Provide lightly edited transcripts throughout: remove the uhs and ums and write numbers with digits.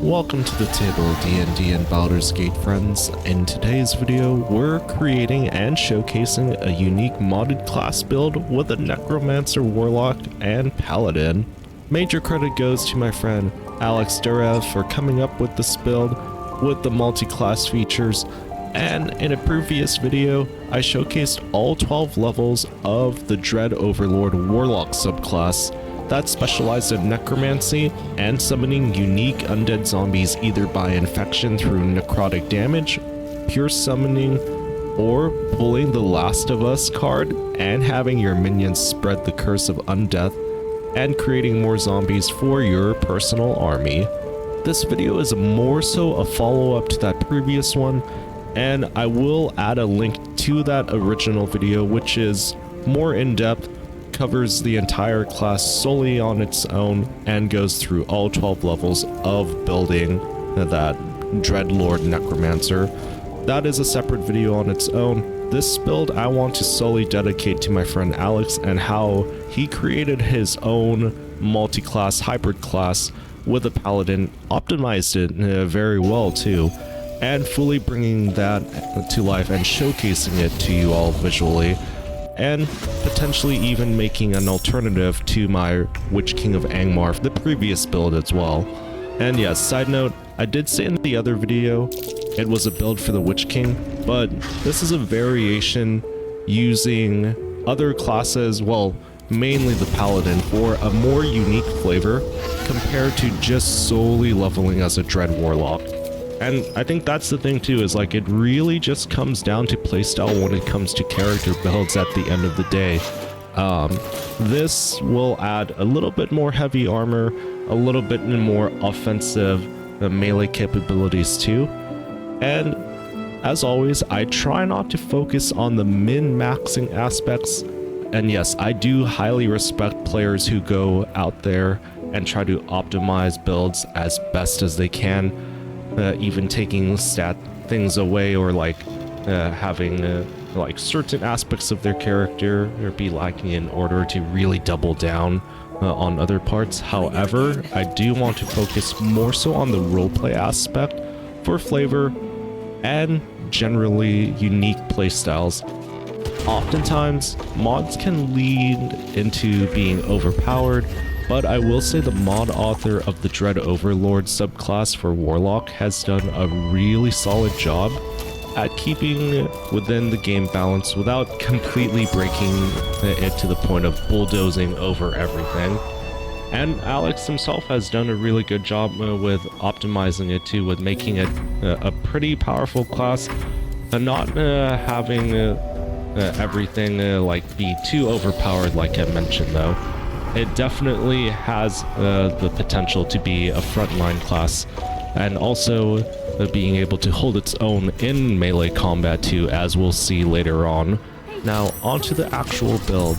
Welcome to the table D&D and Baldurs Gate friends. In today's video, we're creating and showcasing a unique modded class build with a Necromancer Warlock and Paladin. Major credit goes to my friend Alex Durev for coming up with this build with the multi-class features, and in a previous video, I showcased all 12 levels of the Dread Overlord Warlock subclass that specialized in necromancy and summoning unique undead zombies either by infection through necrotic damage, pure summoning, or pulling the Last of Us card and having your minions spread the curse of undeath and creating more zombies for your personal army. This video is more so a follow-up to that previous one, and I will add a link to that original video, which is more in-depth, covers the entire class solely on its own, and goes through all 12 levels of building that Dreadlord Necromancer. That is a separate video on its own. This build I want to solely dedicate to my friend Alex and how he created his own multi-class hybrid class with a Paladin, optimized it very well too, and fully bringing that to life and showcasing it to you all visually, and potentially even making an alternative to my Witch King of Angmar, the previous build as well. And yes, side note, I did say in the other video it was a build for the Witch King, but this is a variation using other classes, well, mainly the Paladin, for a more unique flavor compared to just solely leveling as a Dread Warlock. And I think that's the thing too, is like it really just comes down to playstyle when it comes to character builds at the end of the day. This will add a little bit more heavy armor, a little bit more offensive melee capabilities too. And as always, I try not to focus on the min-maxing aspects. And yes, I do highly respect players who go out there and try to optimize builds as best as they can. Even taking stat things away, or like having like certain aspects of their character or be lacking in order to really double down on other parts. However, I do want to focus more so on the roleplay aspect for flavor and generally unique playstyles. Oftentimes, mods can lead into being overpowered, but I will say the mod author of the Dread Overlord subclass for Warlock has done a really solid job at keeping within the game balance without completely breaking it to the point of bulldozing over everything. And Alex himself has done a really good job with optimizing it too, with making it a pretty powerful class, and not having everything like be too overpowered like I mentioned though. It definitely has the potential to be a frontline class, and also being able to hold its own in melee combat too, as we'll see later on. Now, onto the actual build.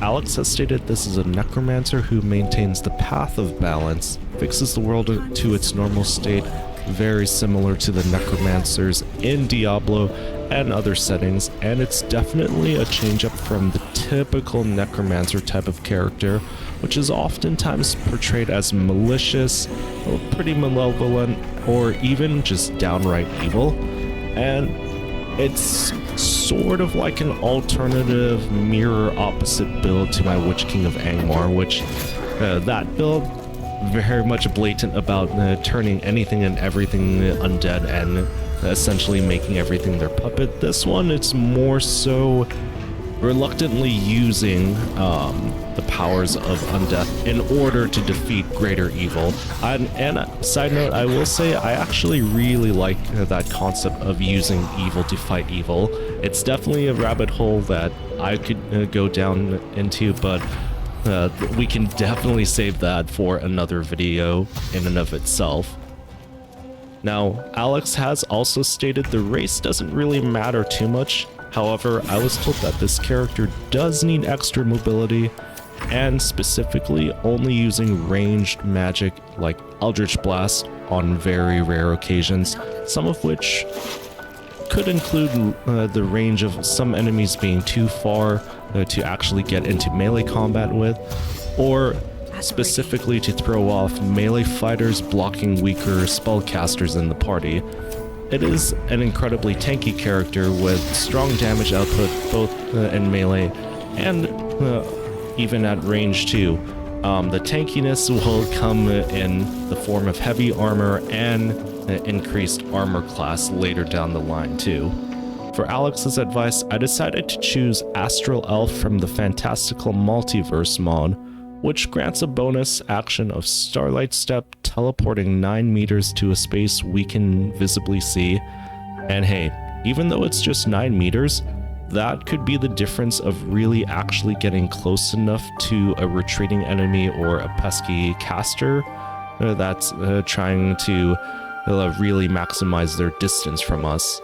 Alex has stated this is a necromancer who maintains the path of balance, fixes the world to its normal state, very similar to the necromancers in Diablo and other settings, and it's definitely a change up from the typical necromancer type of character, which is oftentimes portrayed as malicious or pretty malevolent or even just downright evil. And it's sort of like an alternative mirror opposite build to my Witch King of Angmar, which that build very much blatant about turning anything and everything undead and essentially making everything their puppet. This one, it's more so reluctantly using the powers of undeath in order to defeat greater evil. And side note, I will say I actually really like that concept of using evil to fight evil. It's definitely a rabbit hole that I could go down into, but we can definitely save that for another video in and of itself. Now, Alex has also stated the race doesn't really matter too much. However, I was told that this character does need extra mobility, and specifically only using ranged magic like Eldritch Blast on very rare occasions, some of which could include the range of some enemies being too far to actually get into melee combat with, or specifically to throw off melee fighters blocking weaker spellcasters in the party. It is an incredibly tanky character with strong damage output both in melee and even at range too. The tankiness will come in the form of heavy armor and increased armor class later down the line too. For Alex's advice, I decided to choose Astral Elf from the fantastical Multiverse mod, which grants a bonus action of Starlight Step, teleporting 9 meters to a space we can visibly see. And hey, even though it's just 9 meters, that could be the difference of really actually getting close enough to a retreating enemy or a pesky caster that's trying to really maximize their distance from us.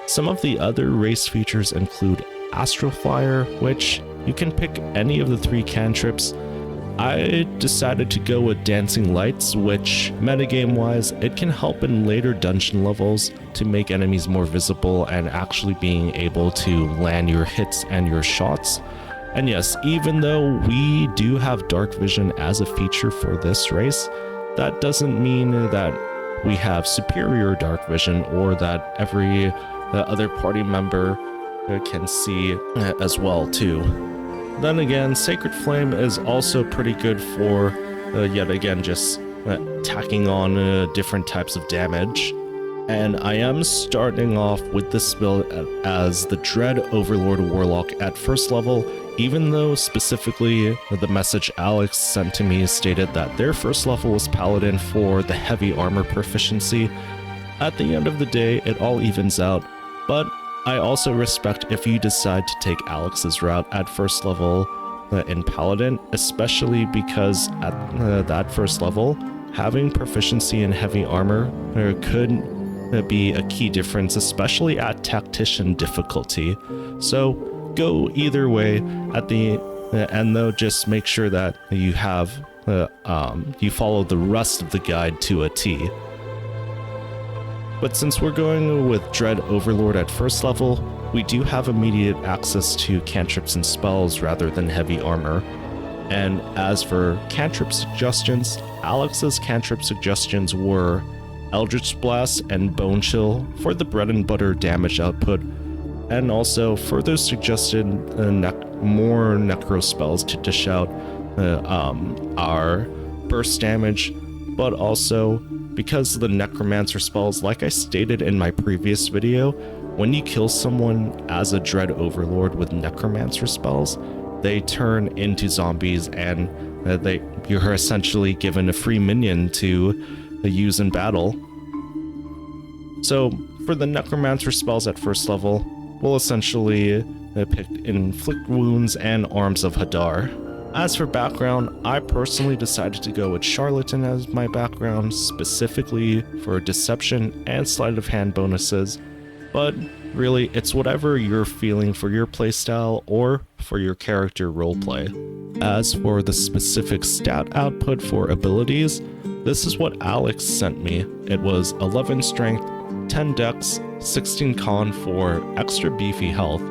Some of the other race features include Astral Flyer, which you can pick any of the 3 cantrips. I decided to go with Dancing Lights, which, metagame-wise, it can help in later dungeon levels to make enemies more visible and actually being able to land your hits and your shots. And yes, even though we do have Dark Vision as a feature for this race, that doesn't mean that we have superior Dark Vision or that every other party member can see as well too. Then again, Sacred Flame is also pretty good for yet again just tacking on different types of damage. And I am starting off with this build as the Dread Overlord Warlock at first level, even though specifically the message Alex sent to me stated that their first level was Paladin for the heavy armor proficiency. At the end of the day, it all evens out, but I also respect if you decide to take Alex's route at first level in Paladin, especially because at that first level, having proficiency in heavy armor could be a key difference, especially at tactician difficulty. So go either way. At the end though, just make sure that you have you follow the rest of the guide to a T. But since we're going with Dread Overlord at first level, we do have immediate access to cantrips and spells rather than heavy armor. And as for cantrip suggestions, Alex's cantrip suggestions were Eldritch Blast and Bone Chill for the bread and butter damage output, and also further suggested more necro spells to dish out our burst damage, but also because the Necromancer spells, like I stated in my previous video, when you kill someone as a Dread Overlord with Necromancer spells, they turn into zombies and you're essentially given a free minion to use in battle. So for the Necromancer spells at first level, we'll essentially pick Inflict Wounds and Arms of Hadar. As for background, I personally decided to go with Charlatan as my background, specifically for deception and sleight of hand bonuses, but really it's whatever you're feeling for your playstyle or for your character roleplay. As for the specific stat output for abilities, this is what Alex sent me. It was 11 strength, 10 dex, 16 con for extra beefy health,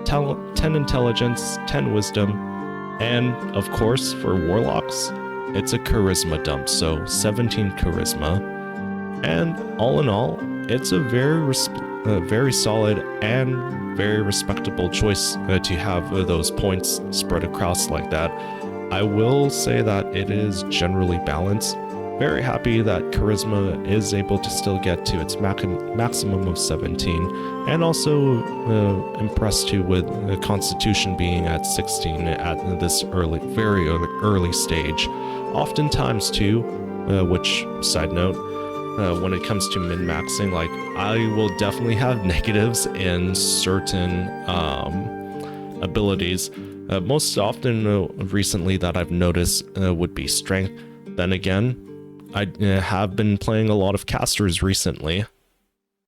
10 intelligence, 10 wisdom, and of course for warlocks, it's a charisma dump, so 17 charisma. And all in all, it's a very solid and very respectable choice to have those points spread across like that. I will say that it is generally balanced. Very happy that charisma is able to still get to its maximum of 17, and also impressed too with constitution being at 16 at this very early stage. Oftentimes too, which side note, when it comes to min-maxing, like I will definitely have negatives in certain abilities. Most often recently that I've noticed would be strength. Then again, I have been playing a lot of casters recently,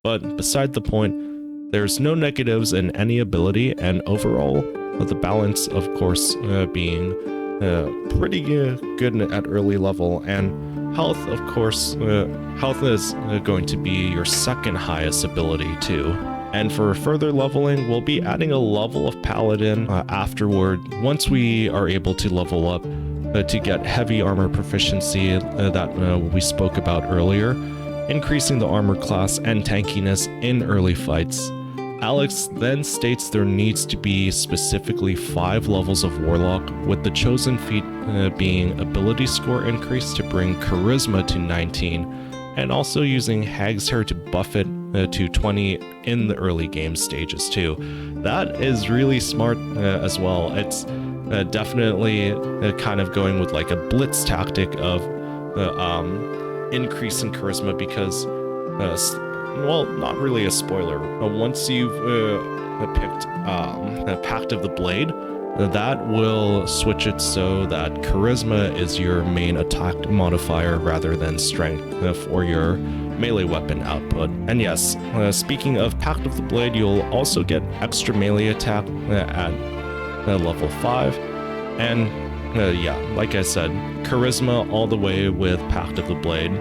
but beside the point, there's no negatives in any ability, and overall, the balance, of course, being pretty good at early level, and health, of course, health is going to be your second highest ability too. And for further leveling, we'll be adding a level of Paladin afterward once we are able to level up to get heavy armor proficiency that we spoke about earlier, increasing the armor class and tankiness in early fights. Alex then states there needs to be specifically 5 levels of Warlock, with the chosen feat being ability score increase to bring charisma to 19, and also using Hag's Hair to buff it to 20 in the early game stages too. That is really smart as well. It's definitely kind of going with like a blitz tactic of increase in charisma because well, not really a spoiler. Once you've picked Pact of the Blade, that will switch it so that charisma is your main attack modifier rather than strength for your melee weapon output. And yes, speaking of Pact of the Blade, you'll also get extra melee attack at level 5. And yeah, like I said, charisma all the way with Pact of the Blade.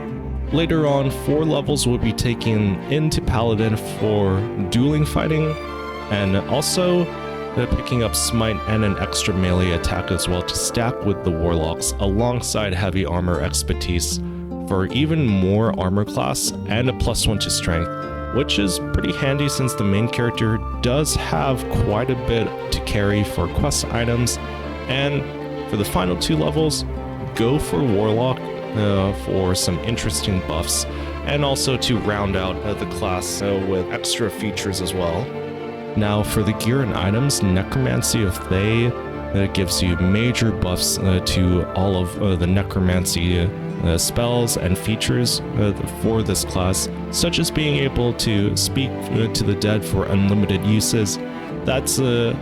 Later on, 4 levels will be taken into Paladin for dueling fighting, and also picking up Smite and an extra melee attack as well to stack with the Warlocks alongside heavy armor expertise for even more armor class and a +1 to strength, which is pretty handy since the main character does have quite a bit to carry for quest items. And for the final 2 levels, go for Warlock for some interesting buffs, and also to round out the class with extra features as well. Now for the gear and items, Necromancy of Thay gives you major buffs to all of the necromancy spells and features for this class, such as being able to speak to the dead for unlimited uses. That's a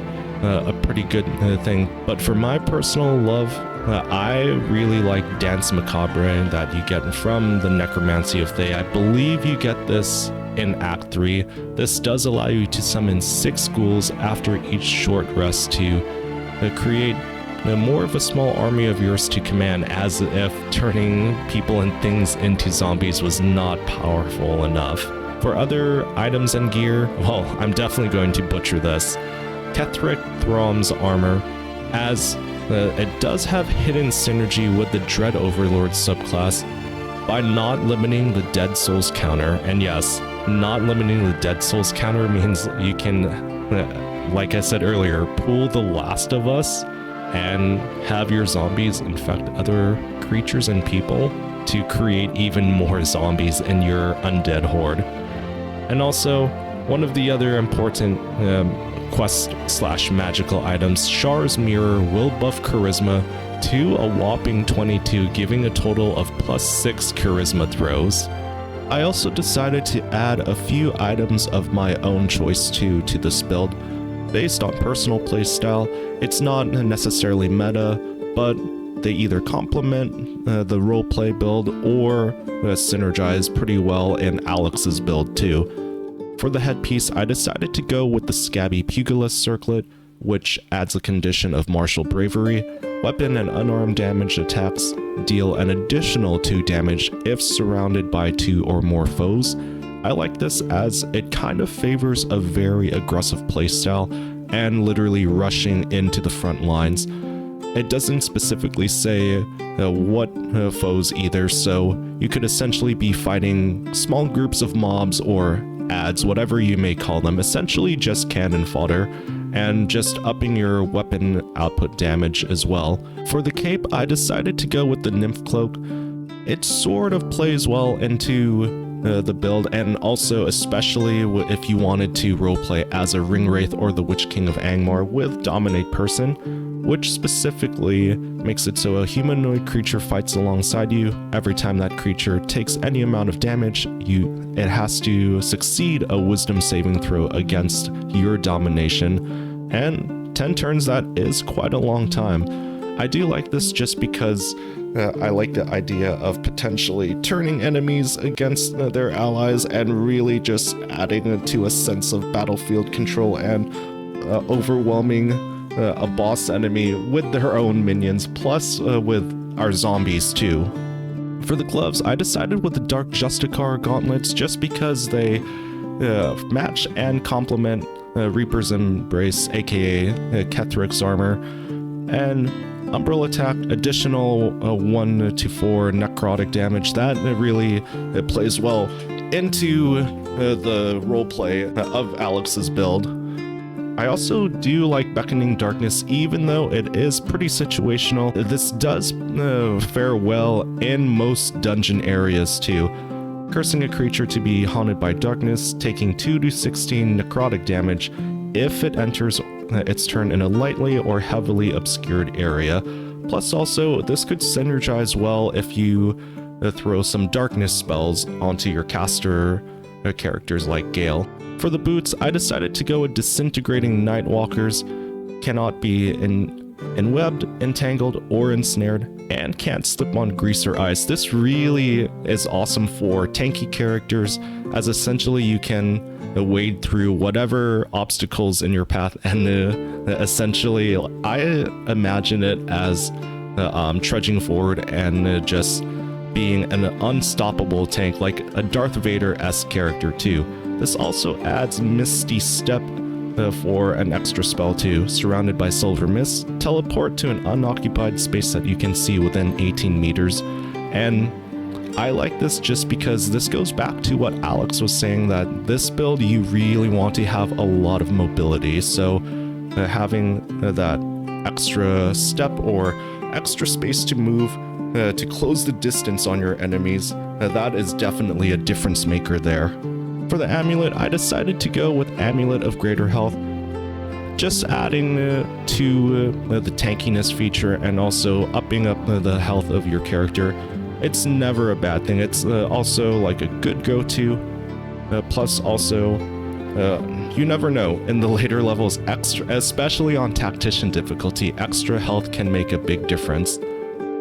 pretty good thing. But for my personal love, I really like Dance Macabre that you get from the Necromancy of Thay. I believe you get this in Act 3. This does allow you to summon 6 ghouls after each short rest to create more of a small army of yours to command, as if turning people and things into zombies was not powerful enough. For other items and gear, well, I'm definitely going to butcher this. Ketheric Throm's armor, as it does have hidden synergy with the Dread Overlord subclass by not limiting the Dead Souls counter. And yes, not limiting the Dead Souls counter means you can, like I said earlier, pull the Last of Us and have your zombies infect other creatures and people to create even more zombies in your undead horde. And also, one of the other important quest/magical items, Shar's Mirror, will buff charisma to a whopping 22, giving a total of +6 charisma throws. I also decided to add a few items of my own choice to this build, based on personal playstyle. It's not necessarily meta, but they either complement the roleplay build or synergize pretty well in Alex's build too. For the headpiece, I decided to go with the Scabby Pugilist Circlet, which adds a condition of martial bravery. Weapon and unarmed damage attacks deal an additional 2 damage if surrounded by 2 or more foes. I like this as it kind of favors a very aggressive playstyle and literally rushing into the front lines. It doesn't specifically say what foes either, so you could essentially be fighting small groups of mobs or adds, whatever you may call them, essentially just cannon fodder, and just upping your weapon output damage as well. For the cape, I decided to go with the Nymph Cloak. It sort of plays well into the build, and also especially if you wanted to roleplay as a Ringwraith or the Witch King of Angmar with Dominate Person, which specifically makes it so a humanoid creature fights alongside you. Every time that creature takes any amount of damage, it has to succeed a wisdom saving throw against your domination, and 10 turns, that is quite a long time. I do like this just because I like the idea of potentially turning enemies against their allies and really just adding to a sense of battlefield control and overwhelming a boss enemy with their own minions, plus with our zombies too. For the gloves, I decided with the Dark Justicar gauntlets just because they match and complement Reaper's Embrace, aka Ketheric's armor, and umbrella attack, additional 1 to 4 necrotic damage. That really it plays well into the roleplay of Alex's build. I also do like Beckoning Darkness, even though it is pretty situational. This does fare well in most dungeon areas too. Cursing a creature to be haunted by darkness, taking 2 to 16 necrotic damage if it enters its turn in a lightly or heavily obscured area. Plus also, this could synergize well if you throw some darkness spells onto your caster characters like Gale. For the boots, I decided to go with Disintegrating Nightwalkers. Cannot be enwebbed, entangled, or ensnared, and can't slip on grease or ice. This really is awesome for tanky characters, as essentially you can wade through whatever obstacles in your path, and essentially I imagine it as trudging forward and just being an unstoppable tank, like a Darth Vader-esque character too. This also adds Misty Step for an extra spell too. Surrounded by silver mist, teleport to an unoccupied space that you can see within 18 meters. And I like this just because this goes back to what Alex was saying, that this build you really want to have a lot of mobility. So having that extra step or extra space to move to close the distance on your enemies, that is definitely a difference maker there. For the amulet, I decided to go with Amulet of Greater Health, just adding to the tankiness feature and also upping up the health of your character. It's never a bad thing. It's also like a good go-to. Plus also, you never know, in the later levels, extra, especially on Tactician difficulty, extra health can make a big difference.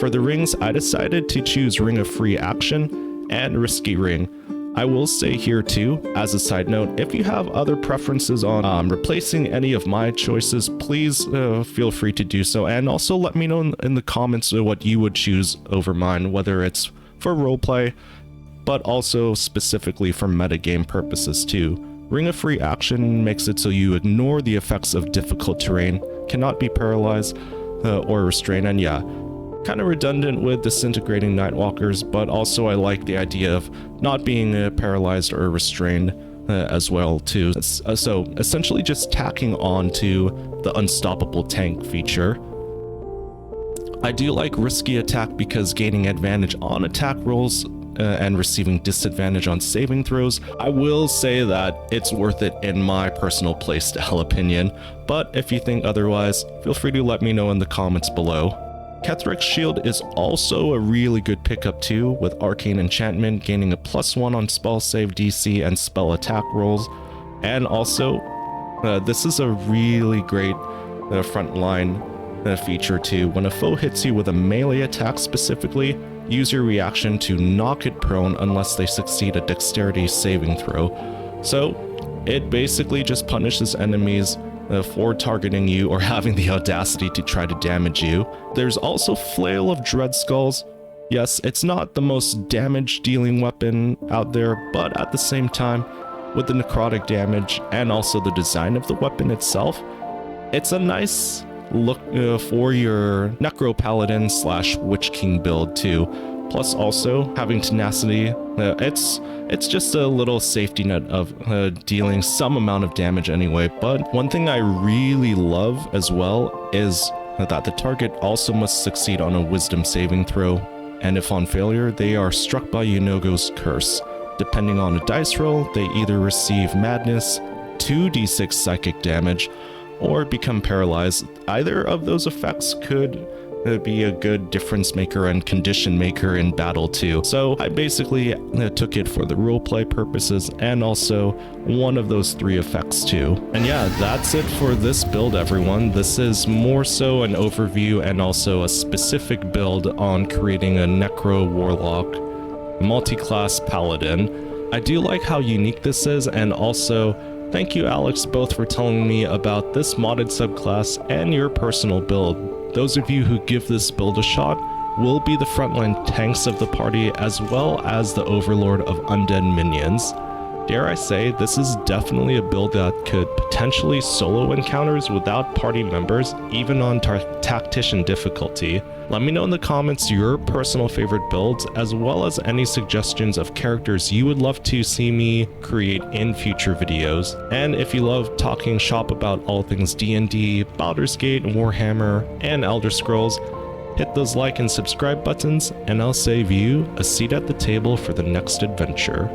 For the rings, I decided to choose Ring of Free Action and Risky Ring. I will say here too, as a side note, if you have other preferences on replacing any of my choices, please feel free to do so, and also let me know in the comments what you would choose over mine, whether it's for roleplay, but also specifically for metagame purposes too. Ring of Free Action makes it so you ignore the effects of difficult terrain, cannot be paralyzed or restrained, and yeah, kind of redundant with Disintegrating Nightwalkers, but also I like the idea of not being paralyzed or restrained as well too. So essentially just tacking on to the Unstoppable Tank feature. I do like Risky Attack because gaining advantage on attack rolls and receiving disadvantage on saving throws. I will say that it's worth it in my personal playstyle opinion, but if you think otherwise, feel free to let me know in the comments below. Kethric's Shield is also a really good pickup too, with Arcane Enchantment gaining a +1 on spell save DC and spell attack rolls. And also, this is a really great frontline feature too. When a foe hits you with a melee attack specifically, use your reaction to knock it prone unless they succeed a dexterity saving throw. So it basically just punishes enemies for targeting you or having the audacity to try to damage you. There's also Flail of Dread Skulls. Yes, it's not the most damage dealing weapon out there, but at the same time, with the necrotic damage and also the design of the weapon itself, it's a nice look for your Necro Paladin / Witch King build too. Plus also having tenacity, it's just a little safety net of dealing some amount of damage anyway. But one thing I really love as well is that the target also must succeed on a wisdom saving throw, and if on failure, they are struck by Yunogo's curse. Depending on a dice roll, they either receive madness, 2d6 psychic damage, or become paralyzed. Either of those effects could be a good difference maker and condition maker in battle too. So I basically took it for the roleplay purposes and also one of those 3 effects too. And yeah, that's it for this build, everyone. This is more so an overview and also a specific build on creating a Necro Warlock multi-class Paladin. I do like how unique this is, and also thank you, Alex, both for telling me about this modded subclass and your personal build. Those of you who give this build a shot will be the frontline tanks of the party, as well as the overlord of undead minions. Dare I say, this is definitely a build that could potentially solo encounters without party members, even on tactician difficulty. Let me know in the comments your personal favorite builds, as well as any suggestions of characters you would love to see me create in future videos. And if you love talking shop about all things D&D, Baldurs Gate, Warhammer, and Elder Scrolls, hit those like and subscribe buttons, and I'll save you a seat at the table for the next adventure.